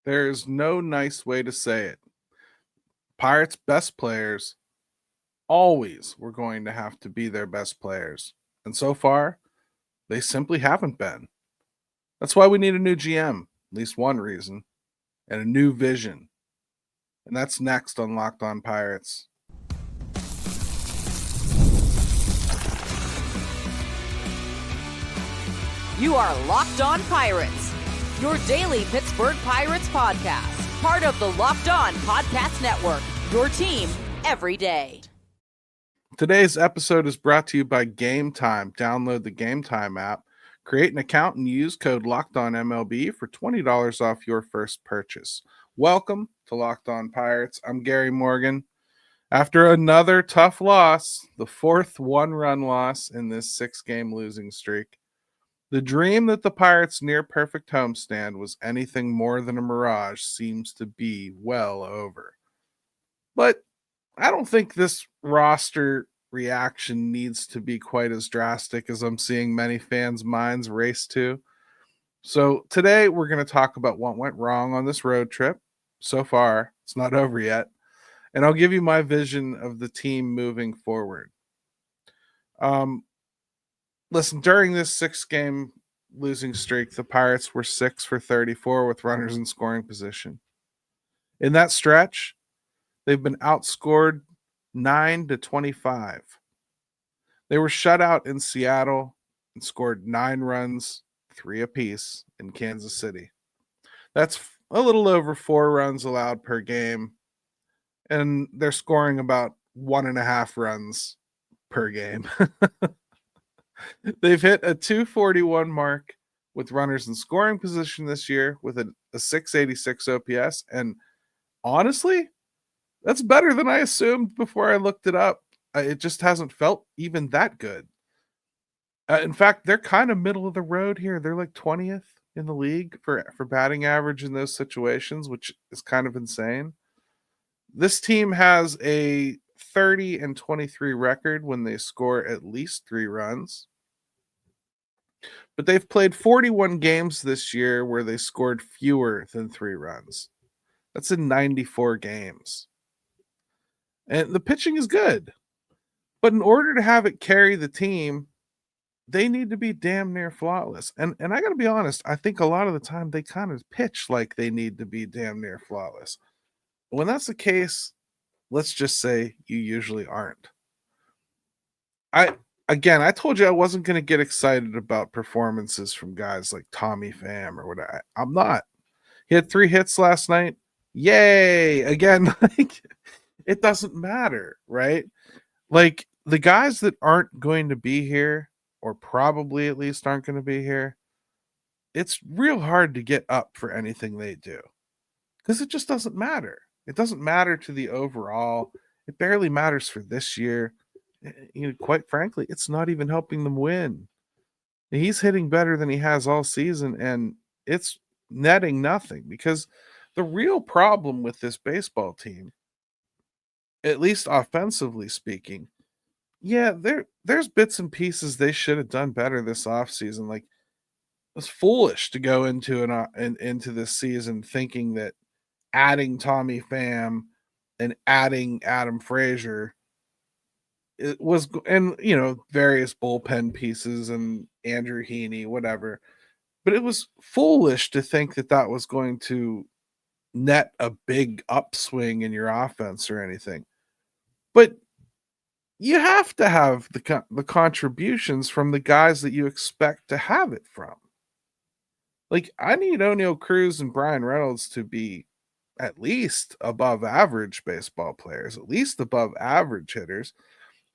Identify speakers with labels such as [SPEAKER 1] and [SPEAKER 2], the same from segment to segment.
[SPEAKER 1] There's no nice way to say it. Pirates' best players always were going to have to be their best players. And so far, they simply haven't been. That's why we need a new GM, at least one reason, and a new vision. And that's next on Locked On Pirates.
[SPEAKER 2] You are Locked On Pirates, your daily Pittsburgh Pirates podcast, part of the Locked On Podcast Network, your team every day.
[SPEAKER 1] Today's episode is brought to you by Gametime. Download the Gametime app, create an account, and use code LOCKEDONMLB for $20 off your first purchase. Welcome to Locked On Pirates. I'm Gary Morgan. After another tough loss, the fourth one-run loss in this six-game losing streak, the dream that the Pirates' near-perfect homestand was anything more than a mirage seems to be well over. But I don't think this roster reaction needs to be quite as drastic as I'm seeing many fans' minds race to. So today we're going to talk about what went wrong on this road trip. So far, it's not over yet. And I'll give you my vision of the team moving forward. Listen, during this six-game losing streak, the Pirates were 6 for 34 with runners in scoring position. In that stretch, they've been outscored 9-25. They were shut out in Seattle and scored 9 runs, 3 apiece in Kansas City. That's a little over 4 runs allowed per game, and they're scoring about 1.5 runs per game. They've hit a 241 mark with runners in scoring position this year with a 686 OPS, and honestly, that's better than I assumed before I looked it up. It just hasn't felt even that good. In fact, they're kind of middle of the road here. They're like 20th in the league for batting average in those situations, which is kind of insane. This team has a 30-23 record when they score at least 3 runs. But they've played 41 games this year where they scored fewer than 3 runs. That's in 94 games. And the pitching is good. But in order to have it carry the team, they need to be damn near flawless. And I got to be honest, I think a lot of the time they kind of pitch like they need to be damn near flawless. When that's the case, let's just say you usually aren't. I told you I wasn't going to get excited about performances from guys like Tommy Pham or whatever. I'm not. He had 3 hits last night. Yay! Again, like, it doesn't matter, right? Like, the guys that aren't going to be here, or probably at least aren't going to be here, it's real hard to get up for anything they do because it just doesn't matter. It doesn't matter to the overall. It barely matters for this year. Quite frankly, it's not even helping them win. He's hitting better than he has all season, and it's netting nothing because the real problem with this baseball team, at least offensively speaking, there's bits and pieces they should have done better this offseason. Like, it's foolish to go into into this season thinking that adding Tommy Pham and adding Adam Frazier it was, and various bullpen pieces and Andrew Heaney, whatever. But it was foolish to think that that was going to net a big upswing in your offense or anything. But you have to have the contributions from the guys that you expect to have it from. Like, I need O'Neal Cruz and Brian Reynolds to be at least above average baseball players, at least above average hitters.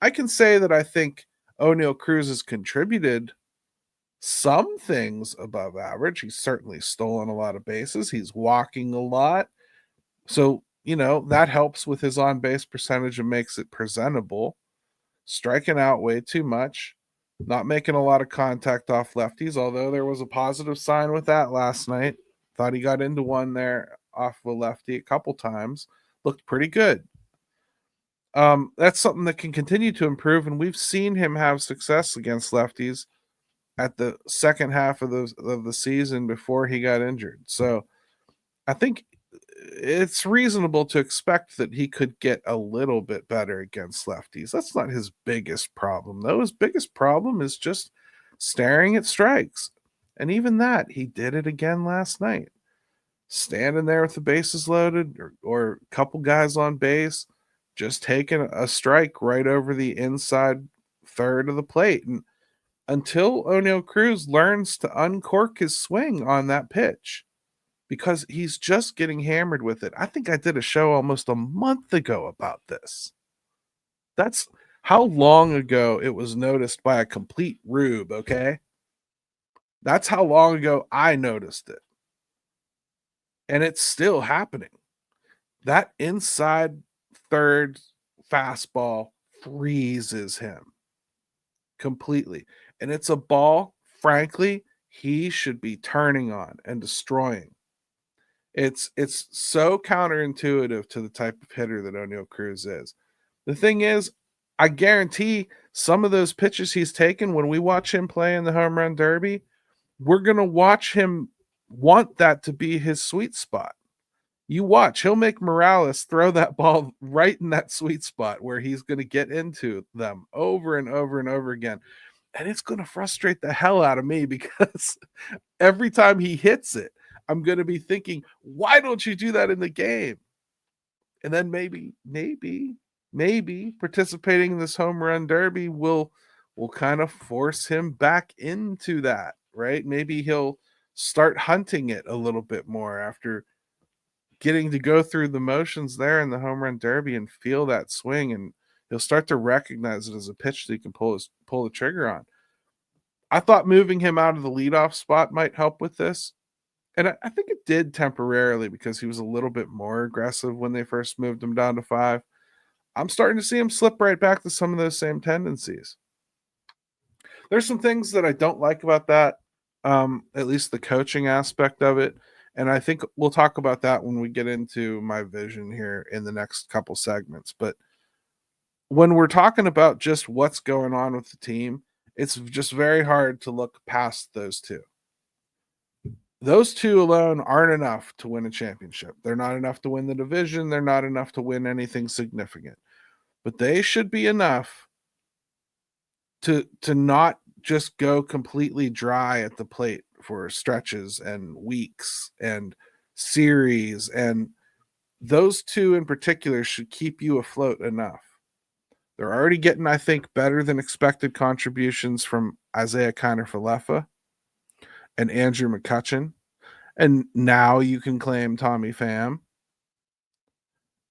[SPEAKER 1] I can say that I think O'Neal Cruz has contributed some things above average. He's certainly stolen a lot of bases. He's walking a lot. So, that helps with his on-base percentage and makes it presentable. Striking out way too much. Not making a lot of contact off lefties, although there was a positive sign with that last night. Thought he got into one there off of a lefty a couple times. Looked pretty good. That's something that can continue to improve, and we've seen him have success against lefties at the second half of the season before he got injured. So I think it's reasonable to expect that he could get a little bit better against lefties. That's not his biggest problem, though. His biggest problem is just staring at strikes. And even that, he did it again last night. Standing there with the bases loaded or a couple guys on base, just taking a strike right over the inside third of the plate. And until O'Neal Cruz learns to uncork his swing on that pitch, because he's just getting hammered with it. I think I did a show almost a month ago about this. That's how long ago it was noticed by a complete rube, okay? That's how long ago I noticed it. And it's still happening. That inside third fastball freezes him completely. And it's a ball, frankly, he should be turning on and destroying. It's so counterintuitive to the type of hitter that O'Neal Cruz is. The thing is, I guarantee some of those pitches he's taken when we watch him play in the home run derby, we're going to watch him want that to be his sweet spot. You watch, he'll make Morales throw that ball right in that sweet spot where he's going to get into them over and over and over again. And it's going to frustrate the hell out of me because every time he hits it, I'm going to be thinking, why don't you do that in the game? And then maybe participating in this home run derby will kind of force him back into that, right? Maybe he'll start hunting it a little bit more after getting to go through the motions there in the home run derby and feel that swing, and he'll start to recognize it as a pitch that he can pull the trigger on. I thought moving him out of the leadoff spot might help with this. And I think it did temporarily because he was a little bit more aggressive when they first moved him down to 5. I'm starting to see him slip right back to some of those same tendencies. There's some things that I don't like about that, at least the coaching aspect of it. And I think we'll talk about that when we get into my vision here in the next couple segments. But when we're talking about just what's going on with the team, it's just very hard to look past those two. Those two alone aren't enough to win a championship. They're not enough to win the division. They're not enough to win anything significant. But they should be enough to not just go completely dry at the plate for stretches and weeks and series. And those two in particular should keep you afloat enough. They're already getting, I think, better than expected contributions from Isaiah Kiner-Falefa and Andrew McCutchen. And now you can claim Tommy Pham.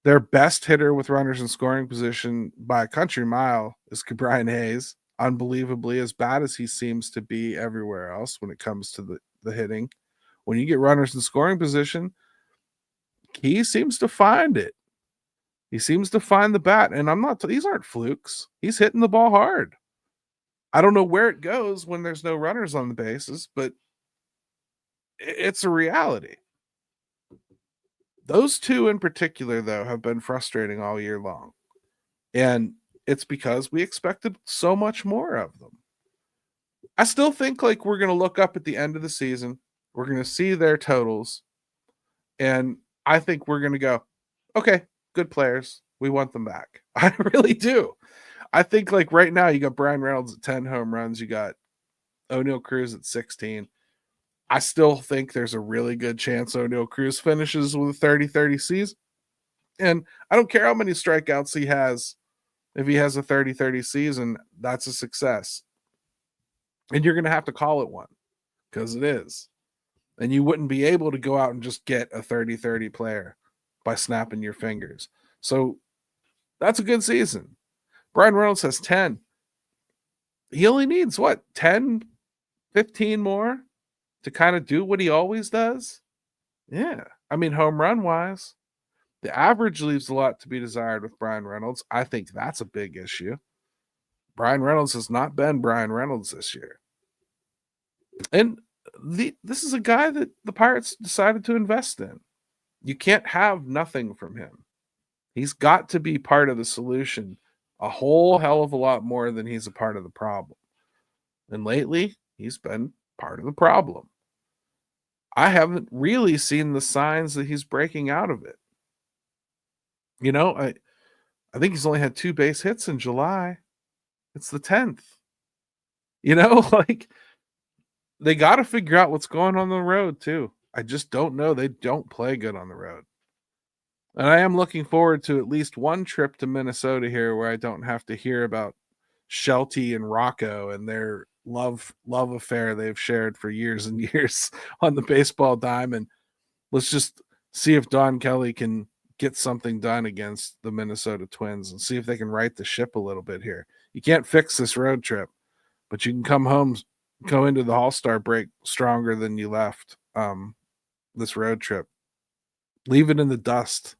[SPEAKER 1] Their best hitter with runners in scoring position by a country mile is Brian Hayes. Unbelievably, as bad as he seems to be everywhere else when it comes to the hitting. When you get runners in scoring position, he seems to find it. He seems to find the bat. And these aren't flukes. He's hitting the ball hard. I don't know where it goes when there's no runners on the bases, but it's a reality. Those two in particular, though, have been frustrating all year long. And it's because we expected so much more of them. I still think like we're going to look up at the end of the season. We're going to see their totals. And I think we're going to go, okay, good players. We want them back. I really do. I think like right now you got Brian Reynolds at 10 home runs. You got O'Neal Cruz at 16. I still think there's a really good chance O'Neal Cruz finishes with a 30-30 season. And I don't care how many strikeouts he has. If he has a 30-30 season, that's a success. And you're going to have to call it one because it is. And you wouldn't be able to go out and just get a 30-30 player by snapping your fingers. So that's a good season. Brian Reynolds has 10. He only needs, 10, 15 more to kind of do what he always does? Yeah. I mean, home run wise, the average leaves a lot to be desired with Brian Reynolds. I think that's a big issue. Brian Reynolds has not been Brian Reynolds this year. And this is a guy that the Pirates decided to invest in. You can't have nothing from him. He's got to be part of the solution a whole hell of a lot more than he's a part of the problem. And lately, he's been part of the problem. I haven't really seen the signs that he's breaking out of it. You know, I think he's only had 2 base hits in July. It's the 10th. You know, like they got to figure out what's going on the road too. I just don't know. They don't play good on the road. And I am looking forward to at least one trip to Minnesota here where I don't have to hear about Shelty and Rocco and their love affair they've shared for years and years on the baseball diamond. Let's just see if Don Kelly can get something done against the Minnesota Twins and see if they can right the ship a little bit here. You can't fix this road trip, but you can come home, go into the All-Star break stronger than you left this road trip. Leave it in the dust.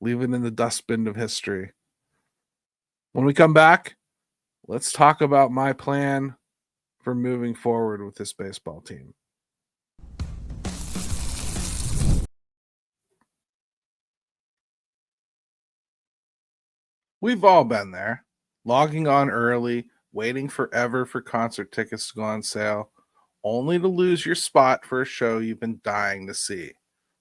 [SPEAKER 1] Leave it in the dustbin of history. When we come back, let's talk about my plan for moving forward with this baseball team. We've all been there, logging on early, waiting forever for concert tickets to go on sale, only to lose your spot for a show you've been dying to see.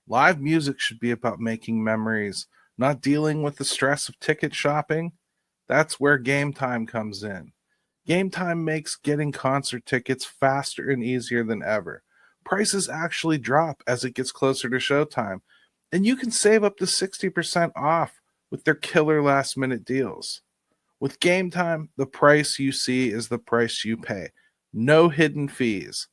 [SPEAKER 1] Live music should be about making memories, not dealing with the stress of ticket shopping. That's where Gametime comes in. Gametime makes getting concert tickets faster and easier than ever. Prices actually drop as it gets closer to showtime, and you can save up to 60% off with their killer last minute deals. With Gametime, the price you see is the price you pay. No hidden fees.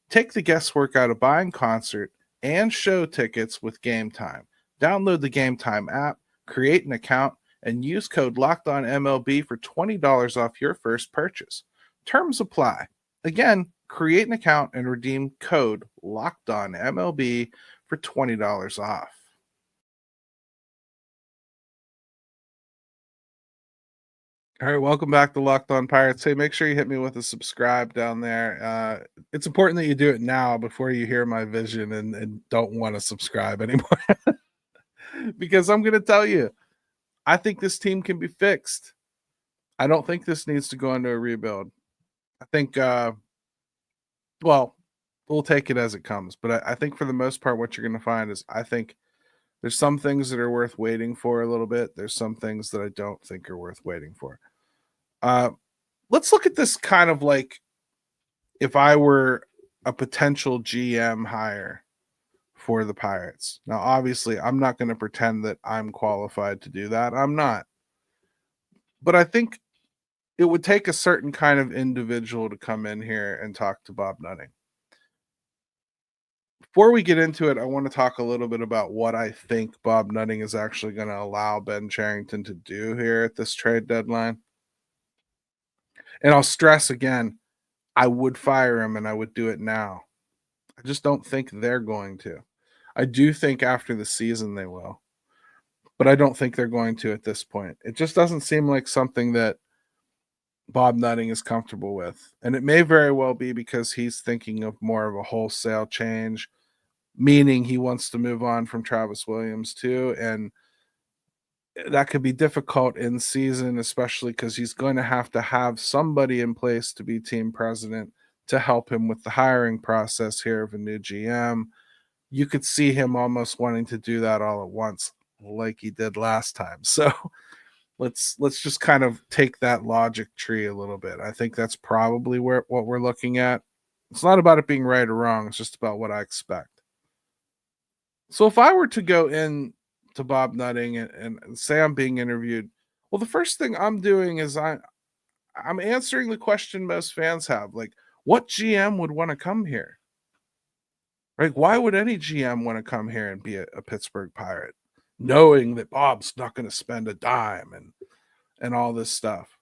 [SPEAKER 1] Take the guesswork out of buying concert and show tickets with Gametime. Download the Gametime app, create an account, and use code LOCKEDONMLB for $20 off your first purchase. Terms apply. Again, create an account and redeem code LOCKEDONMLB for $20 off. All right, welcome back to Locked On Pirates. Hey, make sure you hit me with a subscribe down there. It's important that you do it now before you hear my vision and don't want to subscribe anymore. Because I'm going to tell you, I think this team can be fixed. I don't think this needs to go into a rebuild. I think, well, we'll take it as it comes. But I think for the most part, what you're going to find is I think there's some things that are worth waiting for a little bit. There's some things that I don't think are worth waiting for. Let's look at this kind of like if I were a potential GM hire for the Pirates. Now, obviously, I'm not going to pretend that I'm qualified to do that. I'm not. But I think it would take a certain kind of individual to come in here and talk to Bob Nutting. Before we get into it, I want to talk a little bit about what I think Bob Nutting is actually going to allow Ben Cherington to do here at this trade deadline. And I'll stress again, I would fire him and I would do it now. I just don't think they're going to. I do think after the season they will, but I don't think they're going to at this point. It just doesn't seem like something that Bob Nutting is comfortable with. And it may very well be because he's thinking of more of a wholesale change, meaning he wants to move on from Travis Williams too. And that could be difficult in season, especially because he's going to have somebody in place to be team president to help him with the hiring process here of a new GM. You could see him almost wanting to do that all at once, like he did last time. So let's just kind of take that logic tree a little bit. I think that's probably what we're looking at. It's not about it being right or wrong. It's just about what I expect. So if I were to go in to Bob Nutting and say I'm being interviewed, well, the first thing I'm doing is I'm answering the question most fans have, like, what GM would want to come here? Right? Why would any GM want to come here and be a Pittsburgh Pirate, knowing that Bob's not going to spend a dime and all this stuff?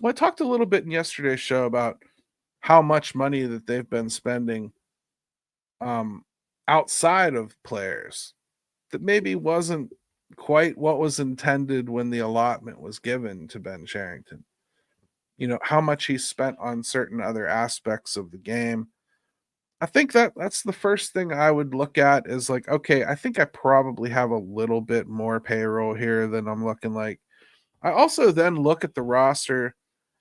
[SPEAKER 1] Well, I talked a little bit in yesterday's show about how much money that they've been spending outside of players that maybe wasn't quite what was intended when the allotment was given to Ben Cherington. You know, how much he spent on certain other aspects of the game. I think that's the first thing I would look at is like, okay, I think I probably have a little bit more payroll here than I'm looking like. I also then look at the roster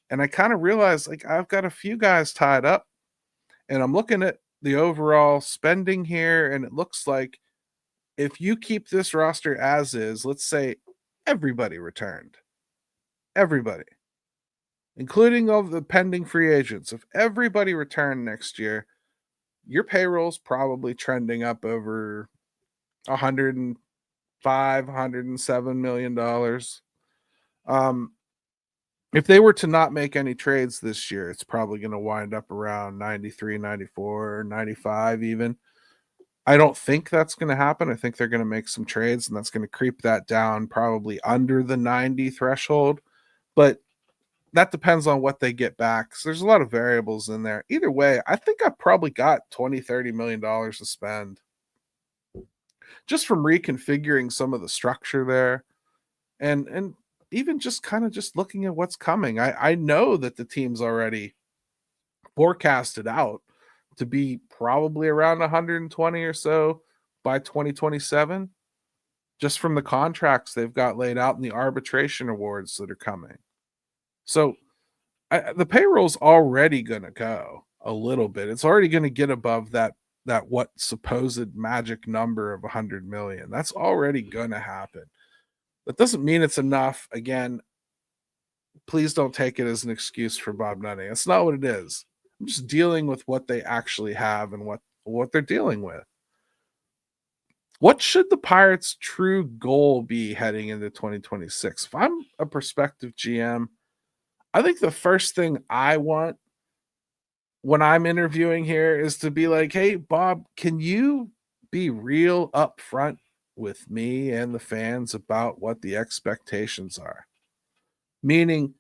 [SPEAKER 1] and I kind of realize like I've got a few guys tied up and I'm looking at the overall spending here, and it looks like if you keep this roster as is, let's say everybody returned, everybody, including all the pending free agents, if everybody returned next year, your payroll's probably trending up over 105, $107 million. If they were to not make any trades this year, it's probably going to wind up around 93, 94, 95 even. I don't think that's going to happen. I think they're going to make some trades, and that's going to creep that down probably under the 90 threshold. But that depends on what they get back. So there's a lot of variables in there. Either way, I think I probably got $20-30 million to spend just from reconfiguring some of the structure there, and even just kind of just looking at what's coming. I know that the team's already forecasted out to be probably around 120 or so by 2027, just from the contracts they've got laid out and the arbitration awards that are coming. So the payroll's already going to go a little bit. It's already going to get above that what supposed magic number of 100 million. That's already going to happen. That doesn't mean it's enough. Again, please don't take it as an excuse for Bob Nutting. That's not what it is. I'm just dealing with what they actually have and what they're dealing with. What should the Pirates' true goal be heading into 2026? If I'm a prospective GM, I think the first thing I want when I'm interviewing here is to be like, hey, Bob, can you be real upfront with me and the fans about what the expectations are? Meaning,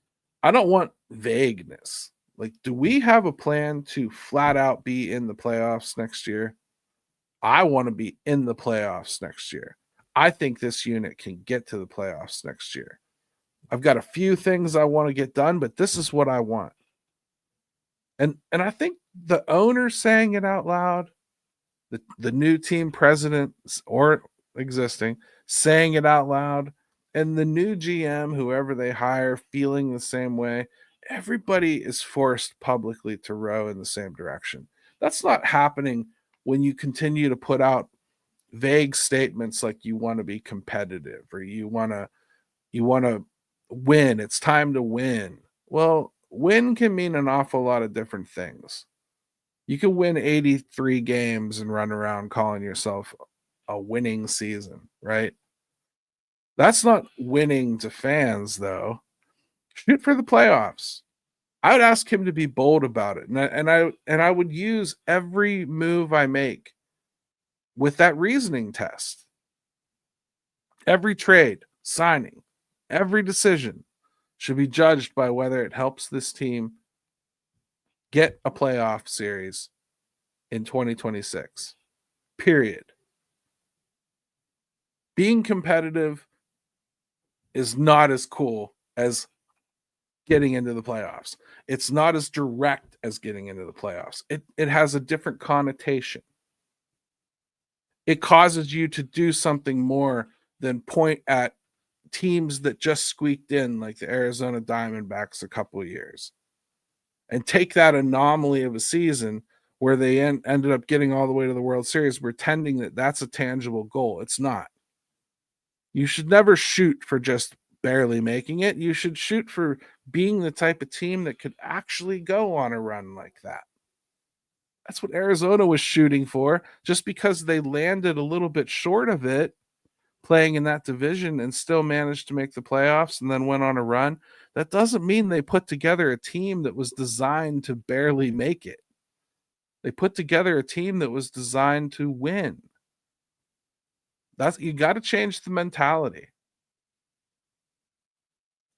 [SPEAKER 1] I don't want vagueness. Like, do we have a plan to flat out be in the playoffs next year? I want to be in the playoffs next year. I think this unit can get to the playoffs next year. I've got a few things I want to get done, but this is what I want. And I think the owner saying it out loud, the new team president or existing saying it out loud, and the new GM, whoever they hire, feeling the same way, everybody is forced publicly to row in the same direction. That's not happening when you continue to put out vague statements like you want to be competitive or you want to win. It's time to win. Well, win can mean an awful lot of different things. You can win 83 games and run around calling yourself a winning season, right? That's not winning to fans, though. Shoot for the playoffs. I would ask him to be bold about it, and I would use every move I make with that reasoning test. Every trade, signing, every decision should be judged by whether it helps this team get a playoff series in 2026. Period. Being competitive is not as cool as getting into the playoffs. It's not as direct as getting into the playoffs. It has a different connotation. It causes you to do something more than point at teams that just squeaked in, like the Arizona Diamondbacks a couple of years, and take that anomaly of a season where they ended up getting all the way to the World Series, pretending that that's a tangible goal. It's not. You should never shoot for just barely making it. You should shoot for being the type of team that could actually go on a run like that. That's what Arizona was shooting for. Just because they landed a little bit short of it playing in that division and still managed to make the playoffs and then went on a run, that doesn't mean they put together a team that was designed to barely make it. They put together a team that was designed to win. You got to change the mentality.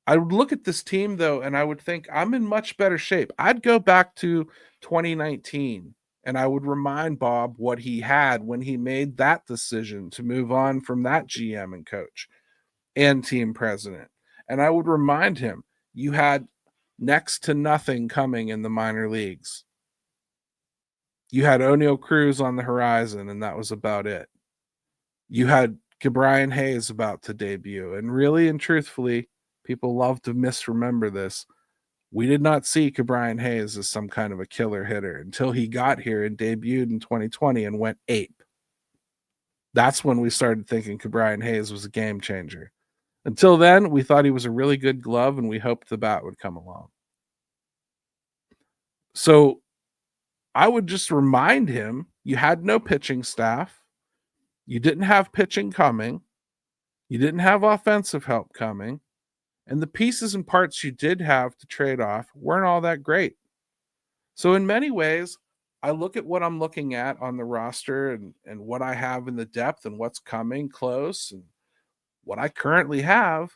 [SPEAKER 1] I would look at this team, though, and I would think I'm in much better shape. I'd go back to 2019, and I would remind Bob what he had when he made that decision to move on from that GM and coach and team president. And I would remind him, you had next to nothing coming in the minor leagues. You had O'Neal Cruz on the horizon, and that was about it. You had Brian Hayes about to debut. And really and truthfully, people love to misremember this. We did not see Ke'Bryan Hayes as some kind of a killer hitter until he got here and debuted in 2020 and went ape. That's when we started thinking Ke'Bryan Hayes was a game changer. Until then, we thought he was a really good glove, and we hoped the bat would come along. So I would just remind him, you had no pitching staff. You didn't have pitching coming. You didn't have offensive help coming. And the pieces and parts you did have to trade off weren't all that great. So in many ways, I look at what I'm looking at on the roster and what I have in the depth and what's coming close and what I currently have.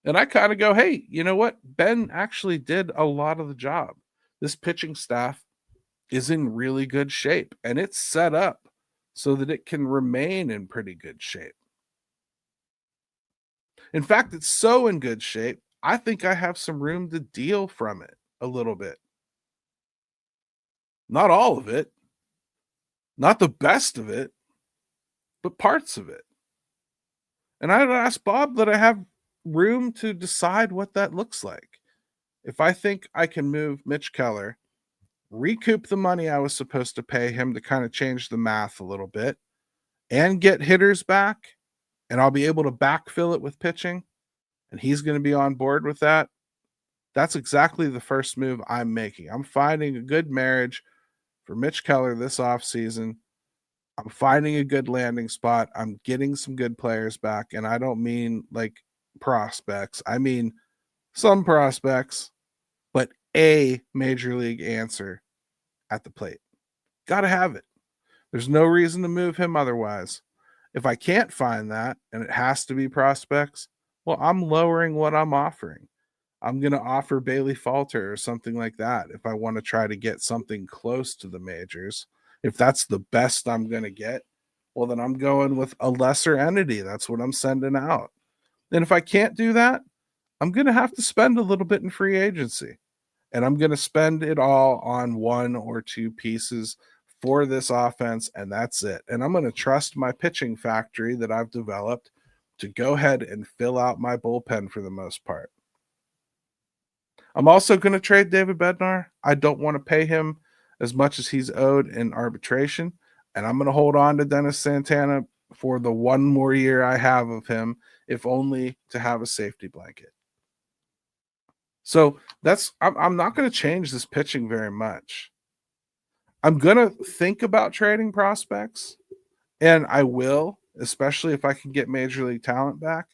[SPEAKER 1] And I kind of go, hey, you know what? Ben actually did a lot of the job. This pitching staff is in really good shape, and it's set up so that it can remain in pretty good shape. In fact, it's so in good shape, I think I have some room to deal from it a little bit. Not all of it, not the best of it, but parts of it. And I'd ask Bob that I have room to decide what that looks like. If I think I can move Mitch Keller, recoup the money I was supposed to pay him to kind of change the math a little bit, and get hitters back, and I'll be able to backfill it with pitching, and he's going to be on board with that, that's exactly the first move I'm making. I'm finding a good marriage for Mitch Keller this offseason. I'm finding a good landing spot. I'm getting some good players back, and I don't mean like prospects. I mean some prospects, but a major league answer at the plate. Got to have it. There's no reason to move him otherwise. If I can't find that and it has to be prospects, well, I'm lowering what I'm offering. I'm going to offer Bailey Falter or something like that if I want to try to get something close to the majors. If that's the best I'm going to get, well, then I'm going with a lesser entity. That's what I'm sending out. And if I can't do that, I'm going to have to spend a little bit in free agency. And I'm going to spend it all on one or two pieces for this offense, and that's it. And I'm going to trust my pitching factory that I've developed to go ahead and fill out my bullpen for the most part. I'm also going to trade David Bednar. I don't want to pay him as much as he's owed in arbitration, and I'm going to hold on to Dennis Santana for the one more year I have of him, if only to have a safety blanket. So I'm not going to change this pitching very much. I'm going to think about trading prospects, and I will, especially if I can get major league talent back.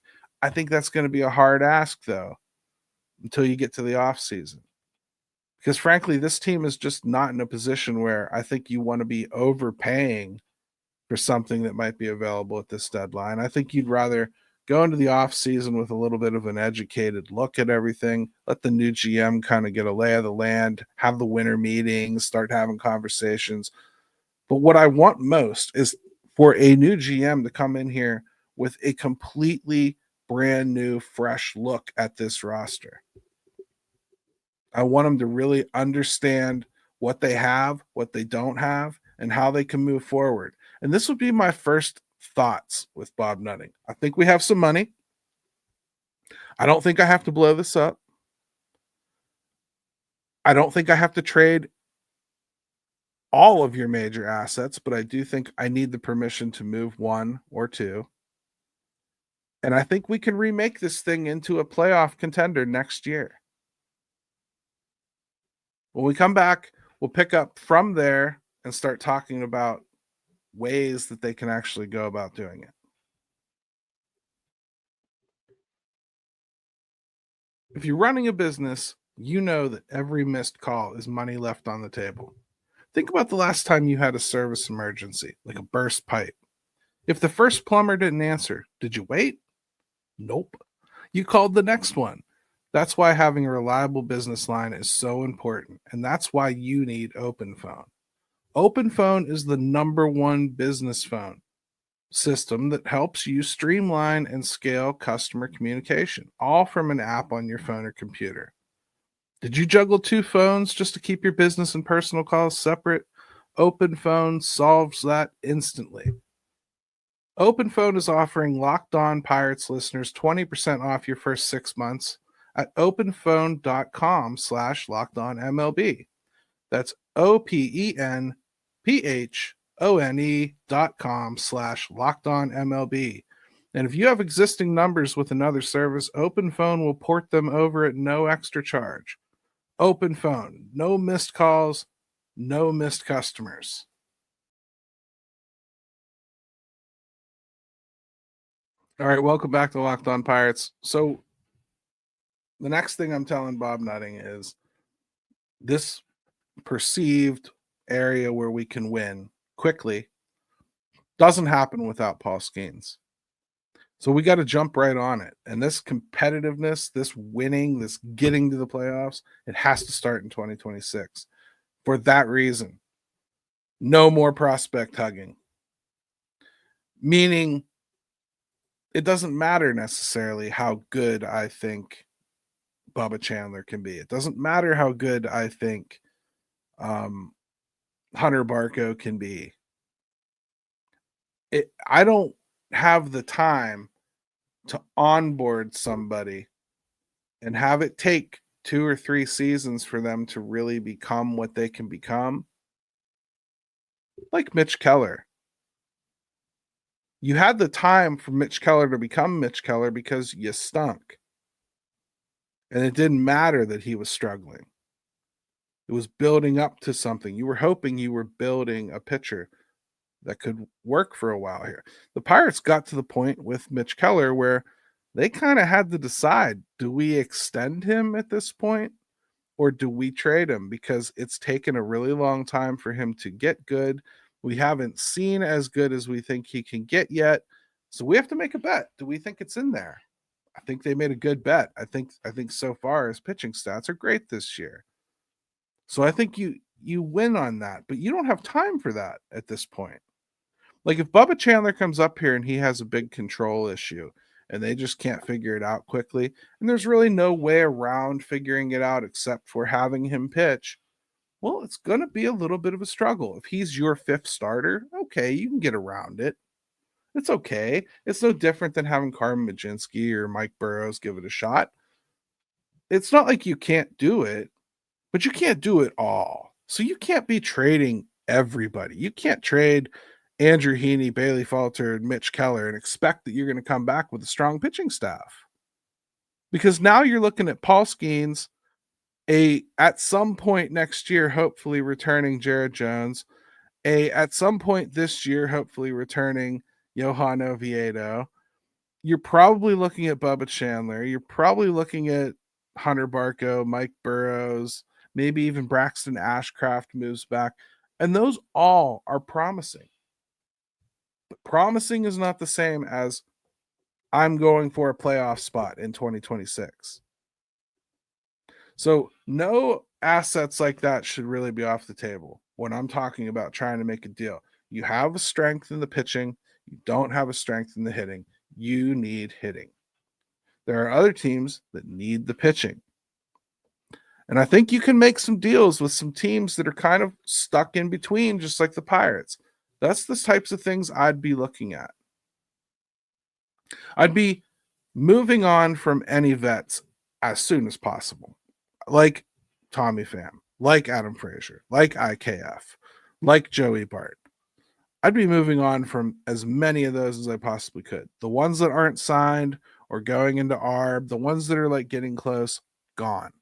[SPEAKER 1] I think that's going to be a hard ask, though, until you get to the offseason. Because, frankly, this team is just not in a position where I think you want to be overpaying for something that might be available at this deadline. I think you'd rather go into the offseason with a little bit of an educated look at everything, let the new GM kind of get a lay of the land, have the winter meetings, start having conversations. But what I want most is for a new GM to come in here with a completely brand new, fresh look at this roster. I want them to really understand what they have, what they don't have, and how they can move forward. And this would be my first thoughts with Bob Nutting. I think we have some money. I don't think I have to blow this up. I don't think I have to trade all of your major assets, but I do think I need the permission to move one or two. And I think we can remake this thing into a playoff contender next year. When we come back, we'll pick up from there and start talking about ways that they can actually go about doing it. If you're running a business, you know that every missed call is money left on the table. Think about the last time you had a service emergency, like a burst pipe. If the first plumber didn't answer, did you wait? Nope. You called the next one. That's why having a reliable business line is so important, and that's why you need OpenPhone. OpenPhone is the #1 business phone system that helps you streamline and scale customer communication, all from an app on your phone or computer. Did you juggle 2 phones just to keep your business and personal calls separate? OpenPhone solves that instantly. OpenPhone is offering Locked On Pirates listeners 20% off your first 6 months at openphone.com/lockedonmlb. That's openphone.com/lockedonmlb. And if you have existing numbers with another service, OpenPhone will port them over at no extra charge. OpenPhone, no missed calls, no missed customers. All right, welcome back to Locked On Pirates. So the next thing I'm telling Bob Nutting is this perceived area where we can win quickly doesn't happen without Paul Skeens. So we got to jump right on it. And this competitiveness, this winning, this getting to the playoffs, it has to start in 2026. For that reason, no more prospect hugging. Meaning, it doesn't matter necessarily how good I think Bubba Chandler can be. It doesn't matter how good I think Hunter Barco can be. I don't have the time to onboard somebody and have it take 2 or 3 seasons for them to really become what they can become. Like Mitch Keller. You had the time for Mitch Keller to become Mitch Keller because you stunk. And it didn't matter that he was struggling. It was building up to something. You were hoping you were building a pitcher that could work for a while here. The Pirates got to the point with Mitch Keller where they kind of had to decide, do we extend him at this point or do we trade him? Because it's taken a really long time for him to get good. We haven't seen as good as we think he can get yet. So we have to make a bet. Do we think it's in there? I think they made a good bet. I think so far his pitching stats are great this year. So I think you win on that, but you don't have time for that at this point. Like if Bubba Chandler comes up here and he has a big control issue and they just can't figure it out quickly, and there's really no way around figuring it out except for having him pitch, well, it's going to be a little bit of a struggle. If he's your 5th starter, okay, you can get around it. It's okay. It's no different than having Carmen Mlodzinski or Mike Burrows give it a shot. It's not like you can't do it, but you can't do it all. So you can't be trading everybody. You can't trade Andrew Heaney, Bailey Falter, and Mitch Keller and expect that you're going to come back with a strong pitching staff. Because now you're looking at Paul Skeens, at some point next year, hopefully returning Jared Jones, at some point this year, hopefully returning Johan Oviedo. You're probably looking at Bubba Chandler. You're probably looking at Hunter Barco, Mike Burrows, maybe even Braxton Ashcraft moves back. And those all are promising. But promising is not the same as I'm going for a playoff spot in 2026. So no assets like that should really be off the table when I'm talking about trying to make a deal. You have a strength in the pitching. You don't have a strength in the hitting. You need hitting. There are other teams that need the pitching. And I think you can make some deals with some teams that are kind of stuck in between, just like the Pirates. That's the types of things I'd be looking at. I'd be moving on from any vets as soon as possible. Like Tommy Pham, like Adam Frazier, like IKF, like Joey Bart. I'd be moving on from as many of those as I possibly could. The ones that aren't signed or going into ARB, the ones that are like getting close, gone.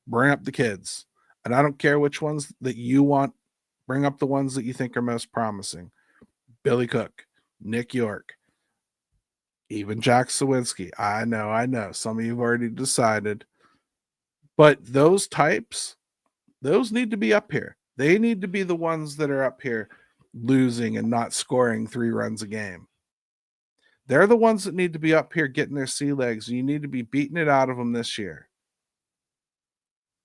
[SPEAKER 1] Bring up the kids. And I don't care which ones that you want. Bring up the ones that you think are most promising. Billy Cook, Nick York, even Jack Sawinski. I know. Some of you have already decided. But those types, those need to be up here. They need to be the ones that are up here losing and not scoring 3 runs a game. They're the ones that need to be up here getting their sea legs, and you need to be beating it out of them this year.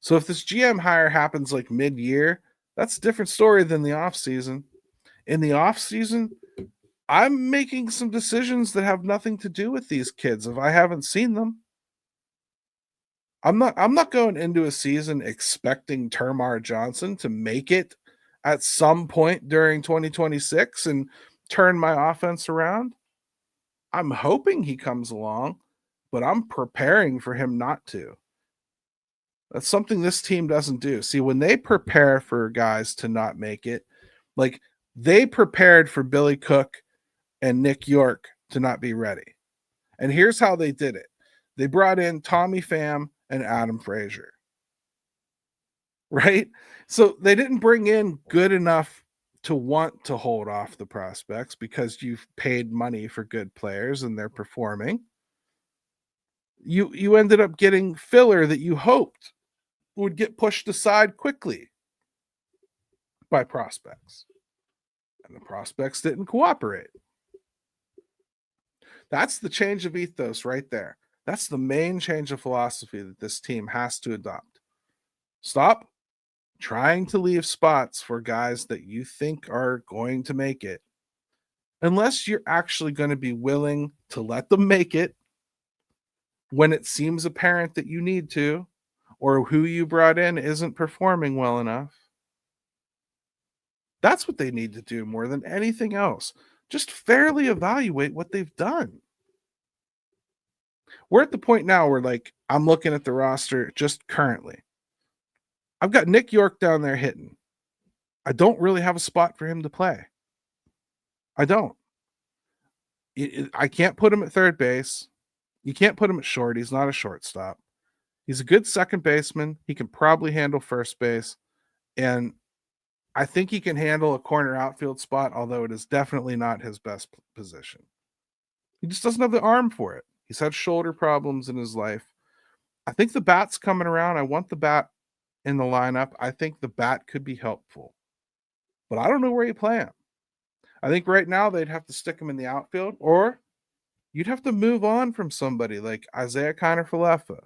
[SPEAKER 1] So if this GM hire happens like mid-year, that's a different story than the offseason. In the offseason, I'm making some decisions that have nothing to do with these kids if I haven't seen them. I'm not going into a season expecting Termar Johnson to make it at some point during 2026 and turn my offense around. I'm hoping he comes along, but I'm preparing for him not to. That's something this team doesn't do. See, when they prepare for guys to not make it, like they prepared for Billy Cook and Nick York to not be ready. And here's how they did it. They brought in Tommy Pham and Adam Frazier. Right? So they didn't bring in good enough to want to hold off the prospects because you've paid money for good players and they're performing. You ended up getting filler that you hoped would get pushed aside quickly by prospects. And the prospects didn't cooperate. That's the change of ethos right there. That's the main change of philosophy that this team has to adopt. Stop trying to leave spots for guys that you think are going to make it, unless you're actually going to be willing to let them make it when it seems apparent that you need to, or who you brought in isn't performing well enough. That's what they need to do more than anything else. Just fairly evaluate what they've done. We're at the point now where, like, I'm looking at the roster just currently. I've got Nick York down there hitting. I don't really have a spot for him to play. I don't. I can't put him at third base. You can't put him at short. He's not a shortstop. He's a good second baseman. He can probably handle first base. And I think he can handle a corner outfield spot, although it is definitely not his best position. He just doesn't have the arm for it. He's had shoulder problems in his life. I think the bat's coming around. I want the bat in the lineup. I think the bat could be helpful. But I don't know where you play him. I think right now they'd have to stick him in the outfield, or you'd have to move on from somebody like Isaiah Kiner-Falefa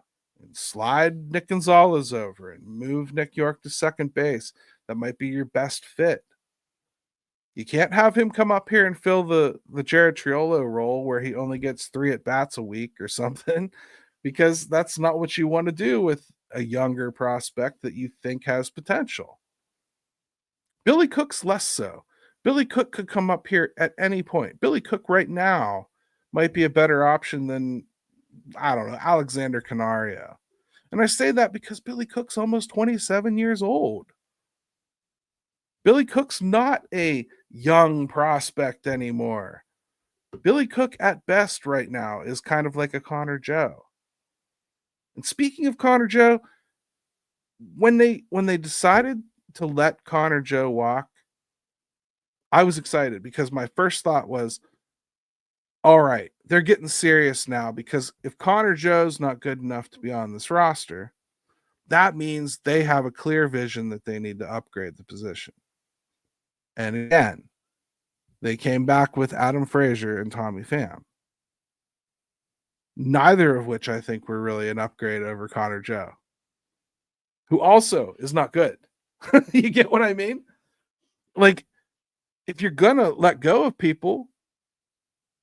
[SPEAKER 1] and slide Nick Gonzalez over and move Nick York to second base. That might be your best fit. You can't have him come up here and fill the Jared Triolo role where he only gets 3 at-bats a week or something, because that's not what you want to do with a younger prospect that you think has potential. Billy Cook's less so. Billy Cook could come up here at any point. Billy Cook right now might be a better option than, I don't know, Alexander Canario. And I say that because Billy Cook's almost 27 years old. Billy Cook's not a young prospect anymore. Billy Cook at best right now is kind of like a Connor Joe. And speaking of Connor Joe, when they decided to let Connor Joe walk, I was excited because my first thought was, all right, they're getting serious now, because if Connor Joe's not good enough to be on this roster, that means they have a clear vision that they need to upgrade the position. And again, they came back with Adam Frazier and Tommy Pham, neither of which I think were really an upgrade over Connor Joe, who also is not good. You get what I mean? Like, if you're going to let go of people,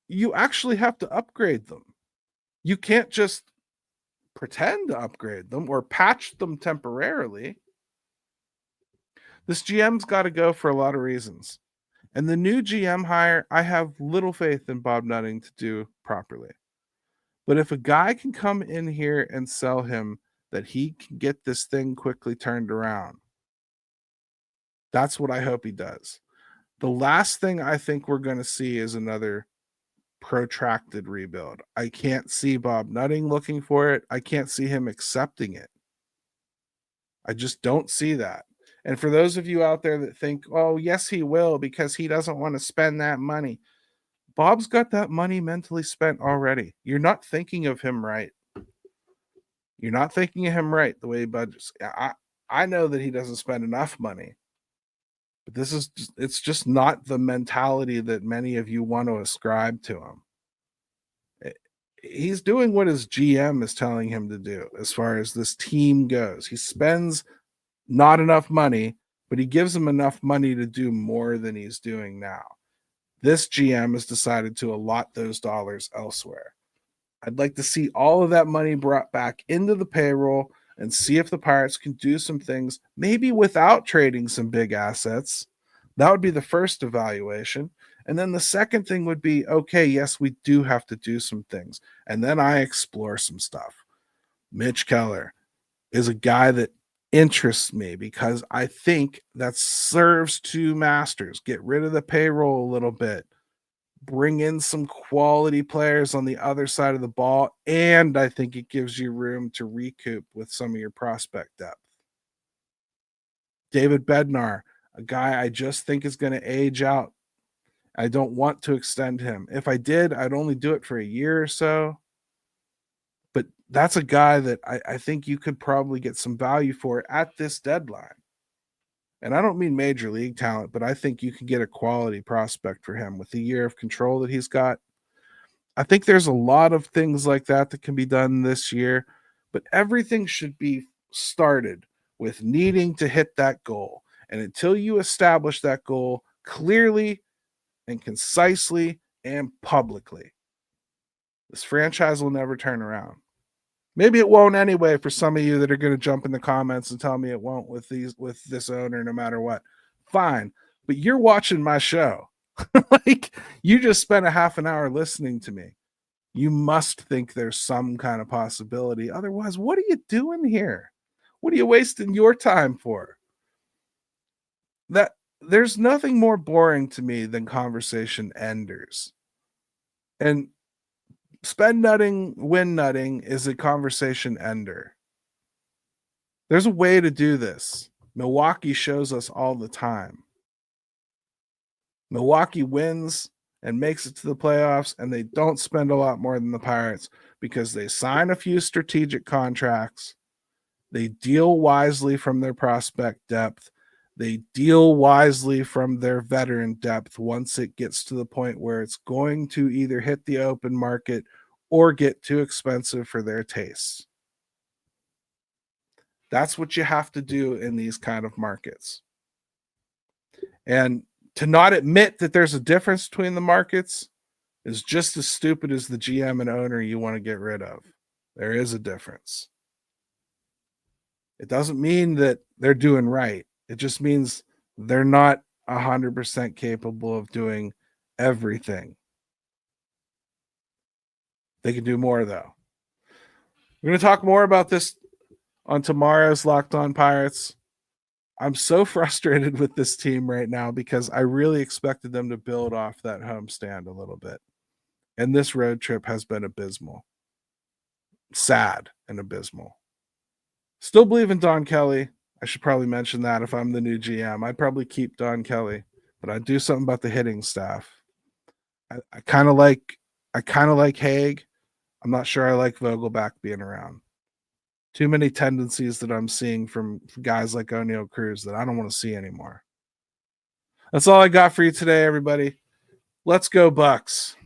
[SPEAKER 1] you actually have to upgrade them. You can't just pretend to upgrade them or patch them temporarily. This GM's got to go for a lot of reasons. And the new GM hire, I have little faith in Bob Nutting to do properly. But if a guy can come in here and sell him that he can get this thing quickly turned around, that's what I hope he does. The last thing I think we're going to see is another protracted rebuild. I can't see Bob Nutting looking for it. I can't see him accepting it. I just don't see that. And for those of you out there that think, oh, yes, he will, because he doesn't want to spend that money. Bob's got that money mentally spent already. You're not thinking of him right. You're not thinking of him right the way he budgets. I know that he doesn't spend enough money. But it's just not the mentality that many of you want to ascribe to him. He's doing what his GM is telling him to do as far as this team goes. He spends not enough money, but he gives him enough money to do more than he's doing now. This GM has decided to allot those dollars elsewhere. I'd like to see all of that money brought back into the payroll and see if the Pirates can do some things, maybe without trading some big assets. That would be the first evaluation. And then the second thing would be, okay, yes, we do have to do some things. And then I explore some stuff. Mitch Keller is a guy that interests me because I think that serves two masters. Get rid of the payroll a little bit, bring in some quality players on the other side of the ball, and I think it gives you room to recoup with some of your prospect depth. David Bednar, a guy I just think is going to age out. I don't want to extend him. If I did, I'd only do it for a year or so. But that's a guy that I think you could probably get some value for at this deadline. And I don't mean major league talent, but I think you can get a quality prospect for him with the year of control that he's got. I think there's a lot of things like that that can be done this year, but everything should be started with needing to hit that goal. And until you establish that goal clearly and concisely and publicly, this franchise will never turn around. Maybe it won't anyway for some of you that are going to jump in the comments and tell me it won't with this owner no matter what. Fine, but you're watching my show. Like, you just spent a half an hour listening to me. You must think there's some kind of possibility. Otherwise, what are you doing here? What are you wasting your time for? That there's nothing more boring to me than conversation enders. And spend nutting, win nutting is a conversation ender. There's a way to do this. Milwaukee shows us all the time. Milwaukee wins and makes it to the playoffs, and they don't spend a lot more than the Pirates because they sign a few strategic contracts. They deal wisely from their prospect depth. They deal wisely from their veteran depth once it gets to the point where it's going to either hit the open market or get too expensive for their tastes. That's what you have to do in these kind of markets. And to not admit that there's a difference between the markets is just as stupid as the GM and owner you want to get rid of. There is a difference. It doesn't mean that they're doing right. It just means they're not 100% capable of doing everything. They can do more, though. We're going to talk more about this on tomorrow's Locked On Pirates. I'm so frustrated with this team right now because I really expected them to build off that homestand a little bit. And this road trip has been abysmal. Sad and abysmal. Still believe in Don Kelly. I should probably mention that if I'm the new GM. I'd probably keep Don Kelly, but I'd do something about the hitting staff. I kind of like Haig. I'm not sure I like Vogelback being around. Too many tendencies that I'm seeing from guys like O'Neal Cruz that I don't want to see anymore. That's all I got for you today, everybody. Let's go Bucks.